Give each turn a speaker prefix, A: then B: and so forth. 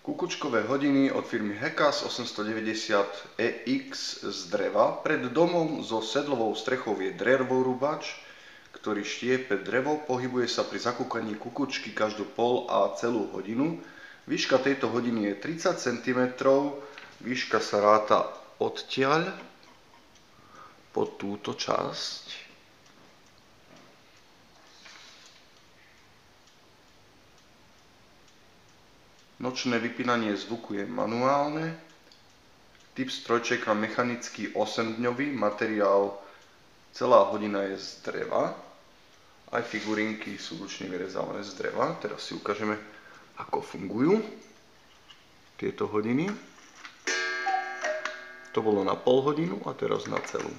A: Kukučkové hodiny od firmy Hecas 890EX z dreva. Pred domom so sedlovou strechou je drevorúbač, ktorý štiepe drevo, pohybuje sa pri zakúkaní kukučky každú pol a celú hodinu. Výška tejto hodiny je 30 cm, výška sa ráta odtiaľ po túto časť. Nočné vypínanie zvuku je manuálne. Typ strojčeka mechanický 8-dňový, materiál celá hodina je z dreva. Aj figurinky sú ručne vyrezávané z dreva. Teraz si ukážeme, ako fungujú tieto hodiny. To bolo na pol hodinu a teraz na celú.